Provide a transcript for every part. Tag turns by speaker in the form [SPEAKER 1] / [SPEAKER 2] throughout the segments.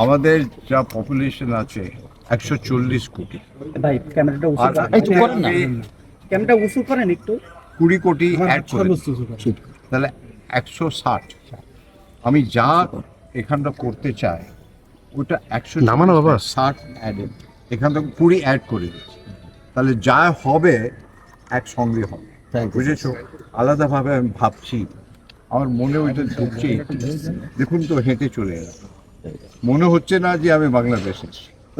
[SPEAKER 1] আমাদের যা পপুলেশন আছে 140 কোটি,
[SPEAKER 2] ভাই ক্যামেরাটা উঁচু করেন না, ক্যামেরাটা উঁচু করেন একটু,
[SPEAKER 1] 20 কোটি অ্যাড করে তাহলে 160। আমি যা এখানটা করতে চাই ওটা 160 অ্যাডেড, এখান থেকে 20 অ্যাড করে দিচ্ছি, তাহলে যা হবে একসঙ্গে হবে। বুঝেছো? আলাদাভাবে আমি ভাবছি, আমার মনে ওইটা ঢুকছে। দেখুন তো হেঁটে চলে এলাম, মনে হচ্ছে না যে আমি বাংলাদেশে।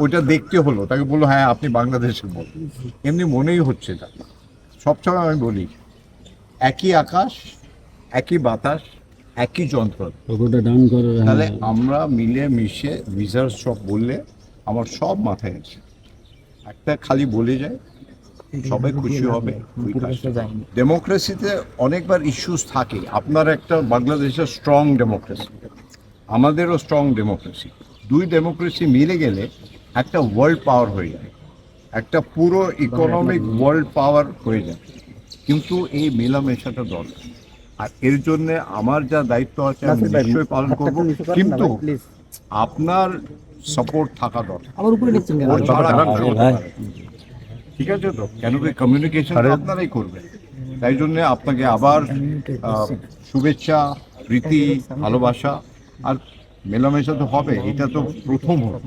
[SPEAKER 1] ওইটা দেখতে হলো, তাকে বললো হ্যাঁ আপনি বাংলাদেশের বলুন, এমনি মনেই হচ্ছে না। সবসময় আমি বলি একই আকাশ, একই বাতাস, একই যন্ত্র। তাহলে আমরা মিলে মিশে রিসার্চ সব বললে আমার সব মাথায় আছে, একটা খালি বলে যায় সবাই খুশি হবে। ডেমোক্রেসিতে অনেকবার ইস্যুস থাকে। আপনার একটা বাংলাদেশের স্ট্রং ডেমোক্রেসি, আমাদেরও স্ট্রং ডেমোক্রেসি, দুই ডেমোক্রেসি মিলে গেলে একটা ওয়ার্ল্ড পাওয়ার হয়ে যায়, একটা পুরো ইকোনমিক ওয়ার্ল্ড পাওয়ার হয়ে যায়। কিন্তু এই মেলামেশাটা দরকার, আর এর জন্য আমার যা দায়িত্ব আছে আমি নিশ্চয়ই পালন করব, কিন্তু আপনার সাপোর্ট থাকা দরকার। ঠিক আছে তো? কেন কি কমিউনিকেশন আপনারাই করবেন, তাই জন্য আপনাকে আবার শুভেচ্ছা, প্রীতি, ভালোবাসা। আর মেলামেশা তো হবে, এটা তো প্রথম হলো,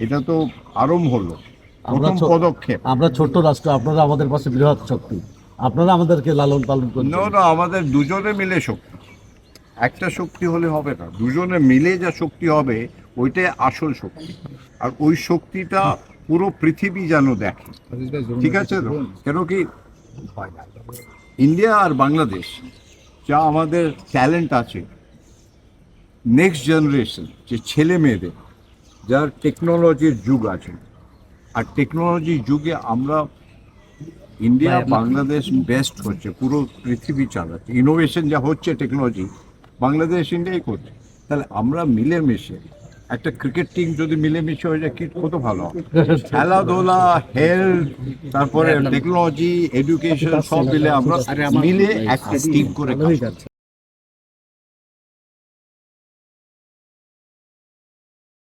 [SPEAKER 1] এটা তো আরম্ভ হলো, প্রথম পদক্ষেপ।
[SPEAKER 3] আমরা ছোট্ট রাষ্ট্র, আপনারা আমাদের পাশে বৃহৎ শক্তি, আপনারা আমাদেরকে লালন পালন করুন।
[SPEAKER 1] না, আমাদের দুজনে মিলে শক্তি, একটা শক্তি হলে হবে না, দুজনে মিলে যা শক্তি হবে ওইটাই আসল শক্তি। আর ওই শক্তিটা পুরো পৃথিবী যেন দেখে। ঠিক আছে তো? কেন কি ইন্ডিয়া আর বাংলাদেশ যা আমাদের ট্যালেন্ট আছে, নেক্সট জেনারেশন যে ছেলে মেয়েদের, যার টেকনোলজির যুগ আছে, আর টেকনোলজির যুগে আমরা ইন্ডিয়া বাংলাদেশ বেস্ট হচ্ছে, পুরো পৃথিবী চালাচ্ছে। ইনোভেশন যা হচ্ছে টেকনোলজি, বাংলাদেশ ইন্ডিয়াই করছে। তাহলে আমরা মিলেমিশে, একটা ক্রিকেট টিম যদি মিলেমিশে হয়ে যায় কি কত ভালো হবে। খেলাধুলা, হেলথ, তারপরে টেকনোলজি, এডুকেশন সব মিলে আমরা মিলে একটা টিম করে কাজ করছি।